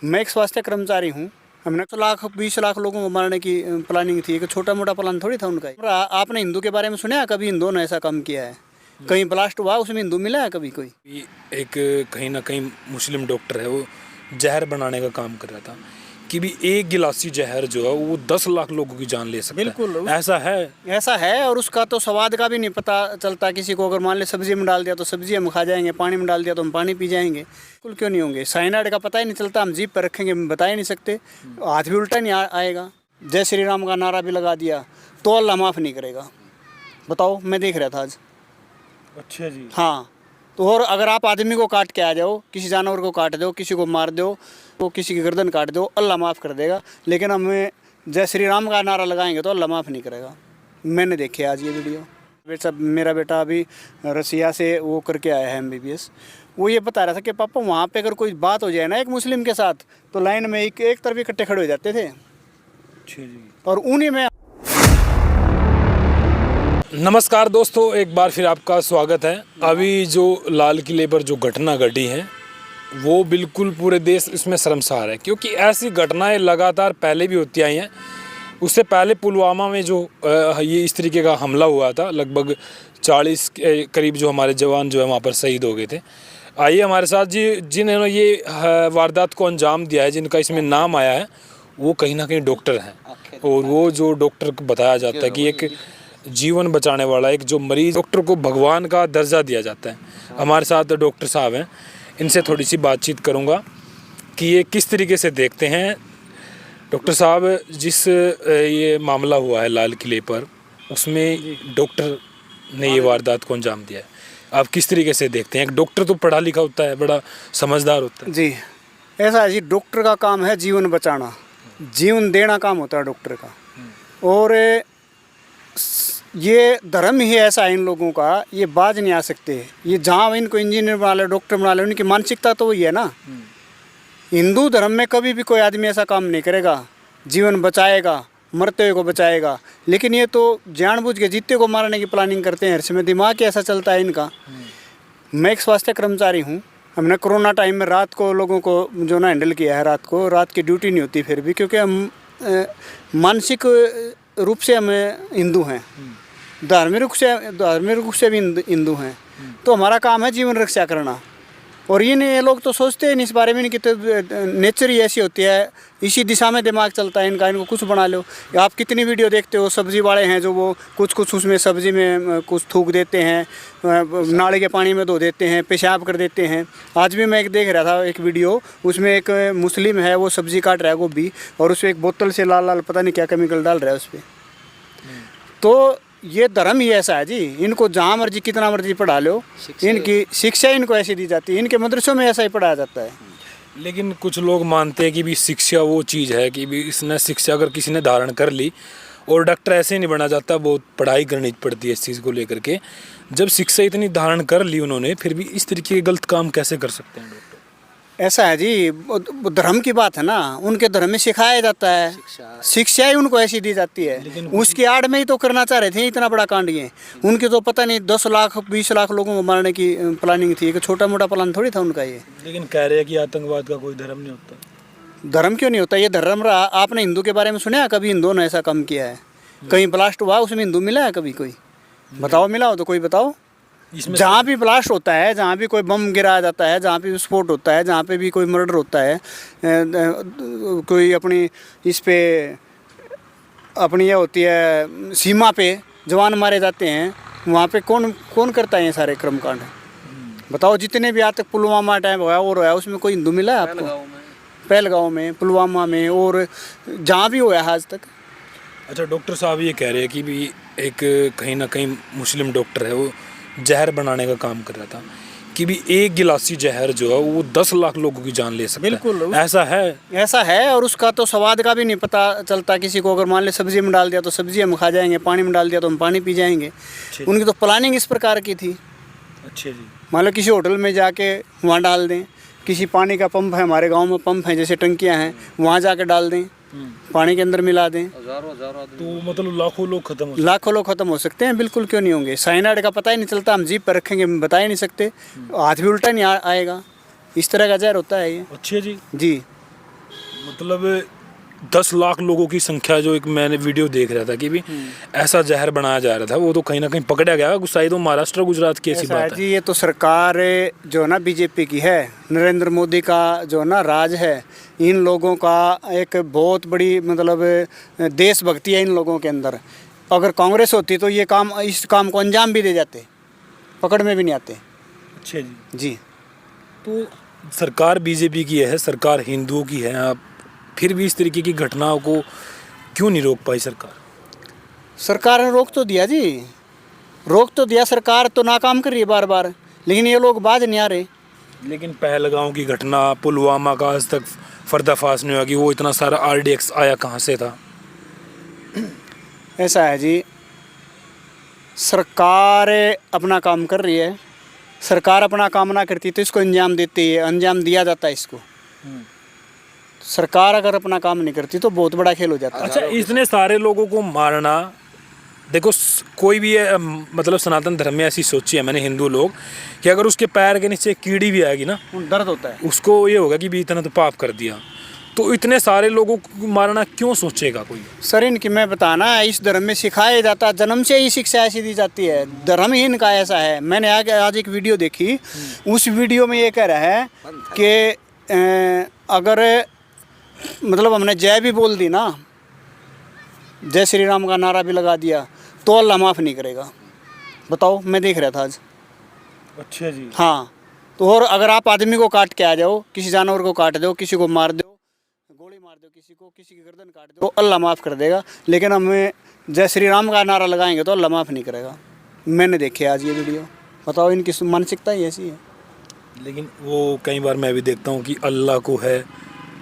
मैं एक स्वास्थ्य कर्मचारी हूँ। हमने 20 लाख लोगों को मारने की प्लानिंग थी। एक छोटा मोटा प्लान थोड़ी था उनका। आपने हिंदू के बारे में सुना है कभी? हिंदुओं ने ऐसा काम किया है? कहीं ब्लास्ट हुआ उसमें हिंदू मिला है कभी कोई? एक कहीं ना कहीं मुस्लिम डॉक्टर है, वो जहर बनाने का काम कर रहा था कि भी एक गिलासी जहर जो है वो 10 लाख लोगों की जान ले सकता है। बिल्कुल ऐसा है। और उसका तो स्वाद का भी नहीं पता चलता किसी को। अगर मान ले सब्जी में डाल दिया तो सब्जी हम खा जाएंगे, पानी में डाल दिया तो हम पानी पी जाएंगे। बिल्कुल क्यों नहीं होंगे? साइनाइड का पता ही नहीं चलता, हम जीभ पर रखेंगे बता ही नहीं सकते, हाथ भी उल्टा नहीं आएगा। जय श्री राम का नारा भी लगा दिया तो अल्लाह माफ़ नहीं करेगा। बताओ, मैं देख रहा था आज। अच्छा जी। हाँ, तो और अगर आप आदमी को काट के आ जाओ, किसी जानवर को काट दो, किसी को मार दो, तो किसी की गर्दन काट दो, अल्लाह माफ़ कर देगा। लेकिन हमें जय श्री राम का नारा लगाएंगे तो अल्लाह माफ़ नहीं करेगा। मैंने देखे आज ये वीडियो। मेरा बेटा अभी रसिया से वो करके आया है MBBS। वो ये बता रहा था कि पापा वहाँ पे अगर कोई बात हो जाए ना एक मुस्लिम के साथ तो लाइन में एक तरफ इकट्ठे खड़े हो जाते थे। अच्छा जी। और उन्हीं में नमस्कार दोस्तों, एक बार फिर आपका स्वागत है। अभी जो लाल किले पर जो घटना घटी है वो बिल्कुल पूरे देश इसमें शर्मसार है, क्योंकि ऐसी घटनाएं लगातार पहले भी होती आई हैं। उससे पहले पुलवामा में जो ये इस तरीके का हमला हुआ था, लगभग 40 के करीब जो हमारे जवान जो है वहाँ पर शहीद हो गए थे। आइए हमारे साथ जी, जिन्होंने ये वारदात को अंजाम दिया है, जिनका इसमें नाम आया है, वो कहीं ना कहीं डॉक्टर हैं। और वो जो डॉक्टर को बताया जाता है कि एक जीवन बचाने वाला, एक जो मरीज, डॉक्टर को भगवान का दर्जा दिया जाता है। हमारे साथ डॉक्टर साहब हैं, इनसे थोड़ी सी बातचीत करूंगा कि ये किस तरीके से देखते हैं। डॉक्टर साहब, जिस ये मामला हुआ है लाल किले पर, उसमें डॉक्टर ने ये वारदात को अंजाम दिया है, आप किस तरीके से देखते हैं? एक डॉक्टर तो पढ़ा लिखा होता है, बड़ा समझदार होता है। जी, ऐसा है जी। डॉक्टर का काम है जीवन बचाना, जीवन देना काम होता है डॉक्टर का। और ये धर्म ही ऐसा है इन लोगों का, ये बाज नहीं आ सकते। ये जहाँ इनको इंजीनियर बना ले, डॉक्टर बना ले, उनकी मानसिकता तो वही है ना। हिंदू धर्म में कभी भी कोई आदमी ऐसा काम नहीं करेगा, जीवन बचाएगा, मरते हुए को बचाएगा। लेकिन ये तो जानबूझ के जीते को मारने की प्लानिंग करते हैं। हर समय दिमाग ऐसा चलता है इनका। मैं एक स्वास्थ्य कर्मचारी हूँ। हमने कोरोना टाइम में रात को लोगों को जो ना हैंडल किया है। रात की ड्यूटी नहीं होती फिर भी, क्योंकि हम मानसिक रूप से हमें हिंदू हैं, धार्मिक रूप से भी हिंदू हैं। तो हमारा काम है जीवन रक्षा करना। और ये लोग तो सोचते हैं इस बारे में नहीं कि तो नेचर ही ऐसी होती है, इसी दिशा में दिमाग चलता है इनका। इनको कुछ बना लो। आप कितनी वीडियो देखते हो, सब्जी वाले हैं जो वो कुछ उसमें सब्जी में कुछ थूक देते हैं, नाले के पानी में धो देते हैं, पेशाब कर देते हैं। आज भी मैं एक देख रहा था एक वीडियो, उसमें एक मुस्लिम है, वो सब्जी काट रहा है गोभी, और उसमें एक बोतल से लाल पता नहीं क्या केमिकल डाल रहा है उस पर। तो ये धर्म ही ऐसा है जी। इनको जहाँ मर्जी कितना मर्जी पढ़ा लो, इनकी शिक्षा इनको ऐसी दी जाती है। इनके मदरसों में ऐसा ही पढ़ाया जाता है। लेकिन कुछ लोग मानते हैं कि भी शिक्षा वो चीज़ है कि भी इसने शिक्षा अगर किसी ने धारण कर ली, और डॉक्टर ऐसे ही नहीं बना जाता, बहुत पढ़ाई करनी पड़ती है इस चीज़ को लेकर के। जब शिक्षा इतनी धारण कर ली उन्होंने, फिर भी इस तरीके के गलत काम कैसे कर सकते हैं डॉक्टर? ऐसा है जी, धर्म की बात है ना। उनके धर्म में सिखाया जाता है, शिक्षा ही उनको ऐसी दी जाती है। उसकी आड़ में ही तो करना चाह रहे थे इतना बड़ा कांड। ये उनकी तो पता नहीं 10 लाख 20 लाख लोगों को मारने की प्लानिंग थी। एक छोटा मोटा प्लान थोड़ी था उनका ये। लेकिन कह रहे हैं कि आतंकवाद का कोई धर्म नहीं होता। धर्म क्यों नहीं होता? ये धर्म रहा। आपने हिंदू के बारे में सुना है कभी? हिंदुओं ने ऐसा काम किया है? कहीं ब्लास्ट हुआ उसमें हिंदू मिला है कभी कोई? बताओ, मिला हो तो कोई बताओ। जहाँ भी ब्लास्ट होता है, जहाँ भी कोई बम गिराया जाता है, जहाँ पे विस्फोट होता है, जहाँ पे भी कोई मर्डर होता है, कोई अपनी इस पे अपनी ये होती है सीमा पे जवान मारे जाते हैं, वहाँ पे कौन करता है ये सारे कर्मकांड? बताओ। जितने भी आज तक पुलवामा टाइम हुआ और हुआ, उसमें कोई हिंदू मिला है आपको? पहलगांव में, पुलवामा में, और जहाँ भी हुआ है आज तक। अच्छा, डॉक्टर साहब ये कह रहे हैं कि भी एक कहीं ना कहीं मुस्लिम डॉक्टर है, वो जहर बनाने का काम कर रहा था कि भी एक गिलासी जहर जो है वो 10 लाख लोगों की जान ले सकता है। बिल्कुल ऐसा है। और उसका तो स्वाद का भी नहीं पता चलता किसी को। अगर मान ले सब्जी में डाल दिया तो सब्जी हम खा जाएंगे, पानी में डाल दिया तो हम पानी पी जाएंगे। उनकी तो प्लानिंग इस प्रकार की थी। अच्छा जी। मान लो किसी होटल में जाके वहाँ डाल दें, किसी पानी का पंप है, हमारे गाँव में पंप है जैसे टंकियाँ हैं, वहाँ जाके डाल दें, पानी के अंदर मिला दें, तो मतलब लाखों लोग खत्म हो सकते हैं। बिल्कुल क्यों नहीं होंगे? साइनाइड का पता ही नहीं चलता, हम जीभ पर रखेंगे बता ही नहीं सकते, हाथ भी उल्टा नहीं आएगा। इस तरह का जहर होता है ये। अच्छा जी। जी, मतलब 10 लाख लोगों की संख्या, जो एक मैंने वीडियो देख रहा था कि भी ऐसा जहर बनाया जा रहा था, वो तो कहीं ना कहीं पकड़ा गया। शायद तो महाराष्ट्र गुजरात की ऐसी ऐसा है बात है। जी, ये तो सरकार जो है ना बीजेपी की है, नरेंद्र मोदी का जो है ना राज है, इन लोगों का एक बहुत बड़ी मतलब देशभक्ति है इन लोगों के अंदर। अगर कांग्रेस होती तो ये काम, इस काम को अंजाम भी दे जाते, पकड़ में भी नहीं आते। अच्छा जी। जी, तो सरकार बीजेपी की है, सरकार हिंदुओं की है, आप फिर भी इस तरीके की घटनाओं को क्यों नहीं रोक पाई सरकार? सरकार ने रोक तो दिया जी, रोक तो दिया, सरकार तो नाकाम कर रही है बार बार, लेकिन ये लोग बाज नहीं आ रहे। लेकिन पहलगांव की घटना, पुलवामा का आज तक पर्दाफाश नहीं हुआ कि वो इतना सारा RDX आया कहाँ से था। ऐसा है जी, सरकार अपना काम कर रही है, सरकार अपना काम ना करती तो इसको अंजाम देती है, अंजाम दिया जाता है इसको। सरकार अगर अपना काम नहीं करती तो बहुत बड़ा खेल हो जाता है। अच्छा, इतने सारे लोगों को मारना, देखो कोई भी है, मतलब सनातन धर्म में ऐसी सोची है मैंने, हिंदू लोग, कि अगर उसके पैर के नीचे कीड़ी भी आएगी ना, दर्द होता है, उसको ये होगा कि भी इतना तो पाप कर दिया। तो इतने सारे लोगों को मारना क्यों सोचेगा कोई? सर इनकी मैं बताना, इस धर्म में सिखाया जाता, जन्म से ही शिक्षा ऐसी दी जाती है, धर्म ही इनका ऐसा है। मैंने आज एक वीडियो देखी, उस वीडियो में ये कह रहा है कि अगर मतलब हमने जय भी बोल दी ना, जय श्री राम का नारा भी लगा दिया, तो अल्लाह माफ़ नहीं करेगा। बताओ, मैं देख रहा था आज। अच्छा जी। हाँ, तो और अगर आप आदमी को काट के आ जाओ, किसी जानवर को काट दो, किसी को मार दो, गोली मार दो किसी को, किसी की गर्दन काट दो, अल्लाह माफ़ कर देगा। लेकिन हमें जय श्री राम का नारा लगाएंगे तो अल्लाह माफ़ नहीं करेगा। मैंने देखे आज ये वीडियो। बताओ, इनकी मानसिकता ही ऐसी है। लेकिन वो कई बार मैं भी देखता हूँ कि अल्लाह को है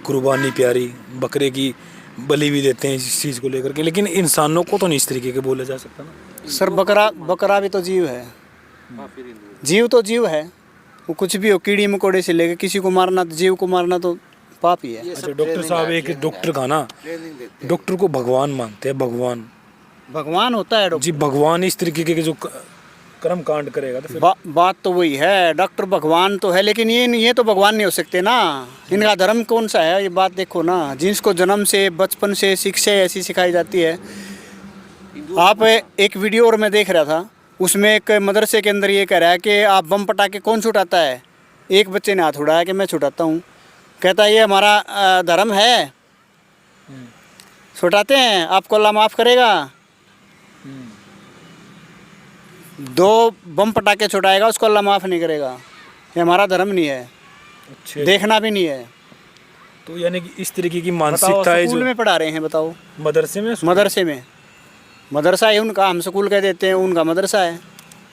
कुर्बानी प्यारी, बकरे की बलि भी देते हैं इस चीज़ को लेकर के, लेकिन इंसानों को तो नहीं इस तरीके के बोला जा सकता ना। सर बकरा भी तो जीव है, जीव तो जीव है, वो कुछ भी हो, कीड़ी मकोड़े से लेकर किसी को मारना, जीव को मारना तो पाप ही है। अच्छा, डॉक्टर साहब, एक डॉक्टर का ना, डॉक्टर को भगवान मानते हैं, भगवान होता है डॉक्टर जी, भगवान इस तरीके के जो कर्म कांड करेगा तो फिर बात तो वही है, डॉक्टर भगवान तो है, लेकिन ये तो भगवान नहीं हो सकते ना। इनका धर्म कौन सा है, ये बात देखो ना। जिसको जन्म से, बचपन से शिक्षा ऐसी सिखाई जाती है। आप एक वीडियो और मैं देख रहा था, उसमें एक मदरसे के अंदर ये कह रहा है कि आप बम पटाखे कौन छुटाता है। एक बच्चे ने हाथ उठाया कि मैं छुटाता हूँ, कहता है ये हमारा धर्म है, छुटाते हैं, आपको अल्लाह माफ़ करेगा। 2 बम पटाखे छुटाएगा, उसको अल्लाह माफ़ नहीं करेगा। ये हमारा धर्म नहीं है, अच्छा, देखना भी नहीं है। तो यानी कि इस तरीके की मानसिकता है स्कूल जो में पढ़ा रहे हैं। बताओ, मदरसे में मदरसा है उनका, हम स्कूल कह देते हैं, उनका मदरसा है।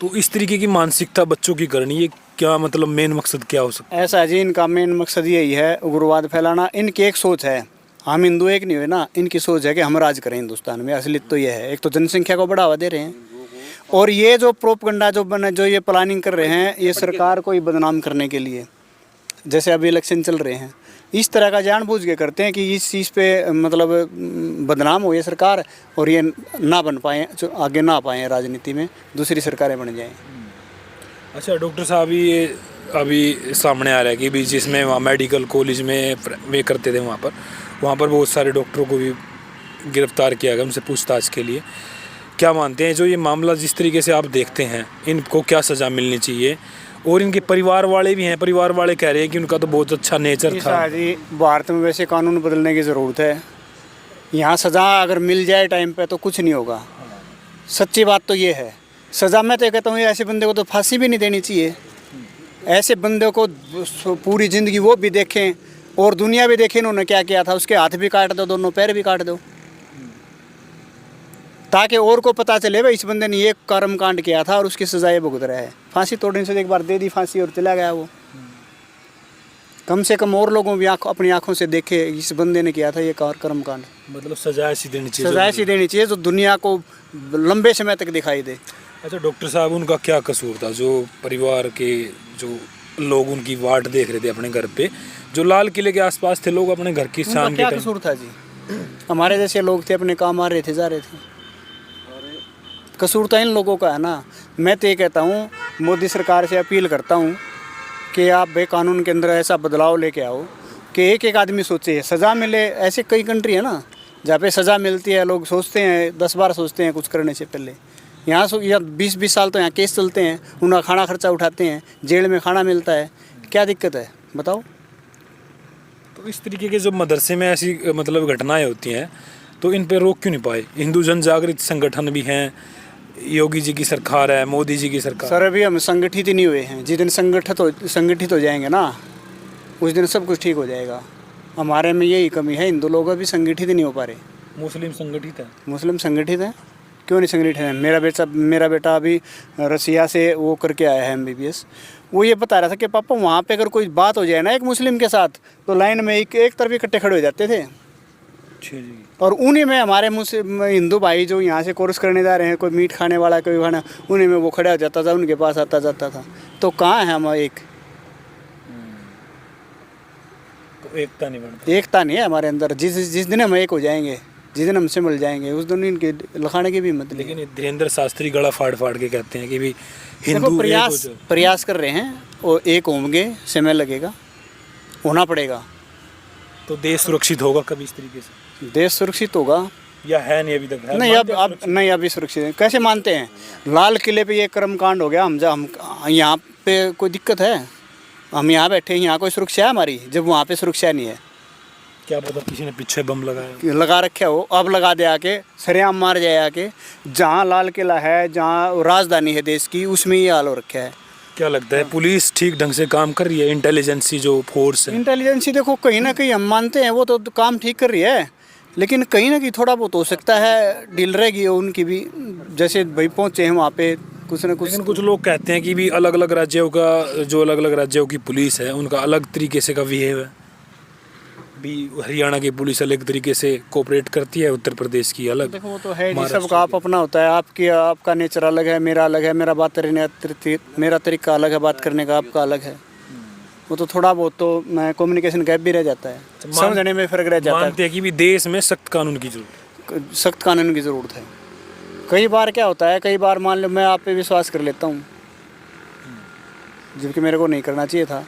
तो इस तरीके की मानसिकता बच्चों की करनी, ये क्या मतलब मेन मकसद क्या हो सकता ऐसा है जी, इनका मेन मकसद यही है, उग्रवाद फैलाना। इनकी एक सोच है, हम हिंदू एक नहीं हुए ना, इनकी सोच है कि हम राज करें हिंदुस्तान में। असलियत तो ये है, एक तो जनसंख्या को बढ़ावा दे रहे हैं, और ये जो प्रोपगंडा जो ये प्लानिंग कर रहे हैं, ये सरकार को ही बदनाम करने के लिए। जैसे अभी इलेक्शन चल रहे हैं, इस तरह का जानबूझ के करते हैं कि इस चीज़ पे मतलब बदनाम हो ये सरकार, और ये ना बन पाए, आगे ना पाएँ राजनीति में, दूसरी सरकारें बन जाएँ। अच्छा डॉक्टर साहब, ये अभी सामने आ रहा है कि भी जिसमें वहाँ मेडिकल कॉलेज में वे करते थे, वहाँ पर बहुत सारे डॉक्टरों को भी गिरफ्तार किया गया, उनसे पूछताछ के लिए। क्या मानते हैं, जो ये मामला जिस तरीके से आप देखते हैं, इनको क्या सज़ा मिलनी चाहिए? और इनके परिवार वाले भी हैं, परिवार वाले कह रहे हैं कि उनका तो बहुत अच्छा नेचर था। जी, भारत में वैसे कानून बदलने की ज़रूरत है। यहाँ सज़ा अगर मिल जाए टाइम पे तो कुछ नहीं होगा। सच्ची बात तो ये है। सज़ा मैं तो कहता हूँ ऐसे बंदे को तो फांसी भी नहीं देनी चाहिए। ऐसे बंदे को पूरी ज़िंदगी वो भी देखें और दुनिया भी देखें इन्होंने क्या किया था। उसके हाथ भी काट दो, दोनों पैर भी काट दो, ताकि और को पता चले भाई इस बंदे ने ये कर्म कांड किया था और उसकी सज़ा ये भुगत रहा है। फांसी तोड़ने से एक बार दे दी फांसी और चला गया वो। कम से कम और लोगों भी अपनी आंखों से देखे इस बंदे ने किया था ये कर्म कांड। मतलब सजा ऐसी देनी चाहिए, सजा ऐसी देनी चाहिए जो दुनिया को लंबे समय तक दिखाई दे। अच्छा डॉक्टर साहब, उनका क्या कसूर था? जो परिवार के जो लोग उनकी वाट देख रहे थे अपने घर पे, जो लाल किले के आसपास थे लोग अपने घर की शाम के क्या टाइम, कसूर था जी? हमारे जैसे लोग थे, अपने काम आ रहे थे, जा रहे थे। कसूर तो इन लोगों का है ना। मैं तो ये कहता हूँ, मोदी सरकार से अपील करता हूँ कि आप भाई कानून के अंदर ऐसा बदलाव लेके आओ कि एक एक आदमी सोचे सज़ा मिले। ऐसे कई कंट्री है ना जहाँ पे सज़ा मिलती है, लोग सोचते हैं 10 बार सोचते हैं कुछ करने से पहले। यहाँ या 20-20 साल तो यहाँ केस चलते हैं, उनका खाना खर्चा उठाते हैं, जेल में खाना मिलता है, क्या दिक्कत है बताओ। तो इस तरीके के जो मदरसे में ऐसी मतलब घटनाएं होती हैं तो इन पे रोक क्यों नहीं पाए? हिंदू जन जागृति संगठन भी हैं, योगी जी की सरकार है, मोदी जी की सरकार। सर अभी हम संगठित ही नहीं हुए हैं। जिस दिन संगठित हो जाएंगे ना उस दिन सब कुछ ठीक हो जाएगा। हमारे में यही कमी है, हिंदू लोग अभी संगठित ही नहीं हो पा रहे। मुस्लिम संगठित है? मुस्लिम संगठित है, क्यों नहीं संगठित है। मेरा बेटा अभी रसिया से वो करके आया है MBBS। वो ये बता रहा था कि पापा वहाँ पे अगर कोई बात हो जाए ना एक मुस्लिम के साथ तो लाइन में एक तरफ इकट्ठे खड़े हो जाते थे। अच्छा जी। और उन्हीं में हमारे मुस्लिम हिंदू भाई जो यहाँ से कोर्स करने जा रहे हैं, कोई मीट खाने वाला कोई खाना, उन्हीं में वो खड़ा हो जाता था, उनके पास आता जाता था। तो कहाँ है हम एक? तो एकता नहीं बनती। एकता नहीं है हमारे अंदर। जिस दिन हम एक हो जाएंगे, जिस दिन हमसे मिल जाएंगे, उस दिन इनके लखाने की भी हिम्मत नहीं। लेकिन धीरेन्द्र शास्त्री गला फाड़ फाड़ के कहते हैं कि भी देखो हिंदू प्रयास कर रहे हैं और एक होंगे, समय लगेगा, होना पड़ेगा। तो देश सुरक्षित होगा कभी इस तरीके से? देश सुरक्षित होगा या है नहीं अभी तक? है? नहीं, अब नहीं, अभी सुरक्षित है। कैसे मानते हैं? लाल किले पे ये कर्मकांड हो गया, हम यहाँ पे कोई दिक्कत है? हम यहाँ बैठे हैं, यहाँ कोई सुरक्षा है हमारी, जब वहाँ पे सुरक्षा नहीं है। क्या पता किसी ने पीछे बम लगाया, लगा रखे हो, अब लगा दे आके, सरेआम मार जाए आके। जहाँ लाल किला है, जहाँ राजधानी है देश की, उसमें ये हाल हो रखा है। क्या लगता है पुलिस ठीक ढंग से काम कर रही है? इंटेलिजेंसी जो फोर्स है, इंटेलिजेंसी देखो कहीं ना कहीं हम मानते हैं वो तो काम ठीक कर रही है, लेकिन कहीं ना कहीं थोड़ा बहुत हो सकता है ढील रहेगी उनकी भी। जैसे भाई पहुँचे हैं वहाँ पे कुछ ना कुछ। लेकिन कुछ लोग कहते हैं कि भी अलग अलग राज्यों का जो अलग अलग राज्यों की पुलिस है उनका अलग तरीके से का बिहेव है। भी हरियाणा की पुलिस अलग तरीके से कोऑपरेट करती है, उत्तर प्रदेश की अलग। देखो वो तो है जी, सबका आप अपना होता है। आपका नेचर अलग है, मेरा अलग है, मेरा तरीका अलग है बात करने का, आपका अलग है। वो तो थोड़ा बहुत तो कम्युनिकेशन गैप भी रह जाता है, समझने में फ़र्क रह जाता है। मानते हैं कि भी देश में सख्त कानून की जरूरत, सख्त कानून की ज़रूरत है। कई बार क्या होता है, कई बार मान लो मैं आप पे विश्वास कर लेता हूँ जबकि मेरे को नहीं करना चाहिए था।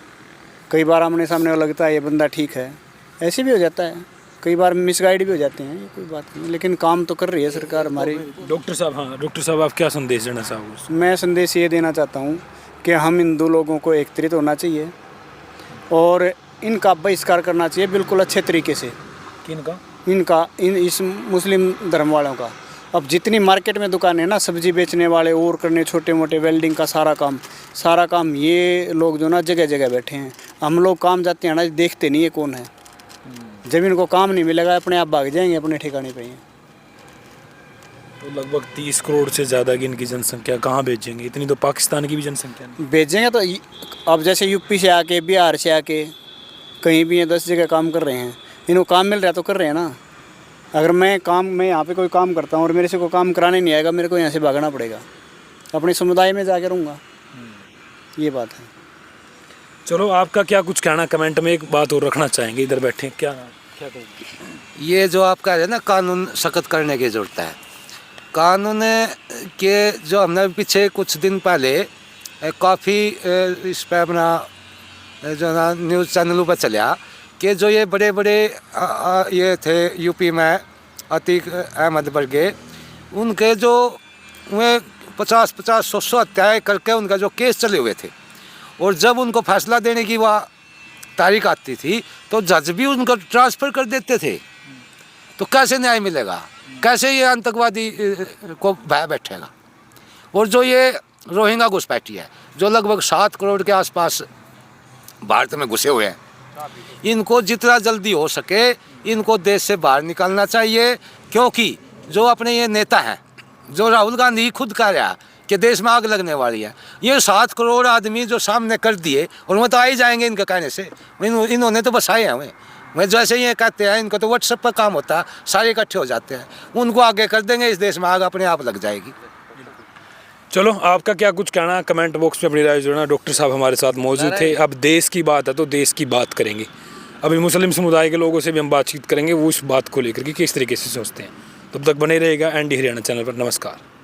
कई बार आमने सामने लगता है ये बंदा ठीक है, ऐसे भी हो जाता है। कई बार मिसगाइड भी हो जाते हैं, ये कोई बात नहीं, लेकिन काम तो कर रही है सरकार हमारी। डॉक्टर साहब, हाँ डॉक्टर साहब, आप क्या संदेश देना चाहोगे? मैं संदेश ये देना चाहता हूँ कि हम हिंदू लोगों को एकत्रित होना चाहिए और इनका बहिष्कार करना चाहिए बिल्कुल अच्छे तरीके से। किनका? इस मुस्लिम धर्म वालों का। अब जितनी मार्केट में दुकान है ना, सब्जी बेचने वाले और करने, छोटे मोटे वेल्डिंग का सारा काम, ये लोग जो ना जगह जगह बैठे हैं। हम लोग काम जाते हैं ना, देखते नहीं है कौन है। जब इनको काम नहीं मिलेगा अपने आप भाग जाएंगे अपने ठिकाने पे ही। तो लगभग 30 करोड़ से ज़्यादा की इनकी जनसंख्या कहाँ भेजेंगे? इतनी तो पाकिस्तान की भी जनसंख्या नहीं भेजेंगे। तो अब जैसे यूपी से आके, बिहार से आके, कहीं भी 10 जगह काम कर रहे हैं, इनको काम मिल रहा है तो कर रहे हैं ना। अगर मैं यहाँ पे कोई काम करता हूँ और मेरे से कोई काम कराने नहीं आएगा, मेरे को यहाँ से भागना पड़ेगा, अपने समुदाय में जाके रहूँगा। ये बात है। चलो, आपका क्या कुछ कहना? कमेंट में एक बात और रखना चाहेंगे, इधर बैठे क्या कहेंगे? ये जो आपका है ना, कानून सख्त करने की ज़रूरत है। कानून के जो हमने पीछे कुछ दिन पहले काफ़ी इस पर अपना जो ना न्यूज़ चैनलों पर चला कि जो ये बड़े बड़े ये थे यूपी में अतीक अहमद बर्गे, उनके जो वे 50-100 हत्याएँ करके उनका जो केस चले हुए थे, और जब उनको फैसला देने की वह तारीख आती थी तो जज भी उनको ट्रांसफ़र कर देते थे। तो कैसे न्याय मिलेगा? कैसे ये आतंकवादी को भय बैठेगा? और जो ये रोहिंग्या घुसपैठी है जो लगभग 7 करोड़ के आसपास भारत में घुसे हुए हैं, इनको जितना जल्दी हो सके इनको देश से बाहर निकालना चाहिए। क्योंकि जो अपने ये नेता हैं, जो राहुल गांधी खुद कह रहा कि देश में आग लगने वाली है, ये 7 करोड़ आदमी जो सामने कर दिए, और वो तो आ ही जाएंगे इनके कहने से। इन्होंने तो बसाए हैं वे जैसे ये कहते हैं, इनको तो व्हाट्सएप पर काम होता है, सारे इकट्ठे हो जाते हैं, उनको आगे कर देंगे, इस देश में आग अपने आप लग जाएगी। चलो, आपका क्या कुछ कहना? कमेंट बॉक्स में अपनी राय जोड़ना। डॉक्टर साहब हमारे साथ मौजूद थे। अब देश की बात है तो देश की बात करेंगे। अभी मुस्लिम समुदाय के लोगों से भी हम बातचीत करेंगे, वो इस बात को लेकर के किस तरीके से सोचते हैं। तब तक बने रहेगा ND हरियाणा चैनल पर। नमस्कार।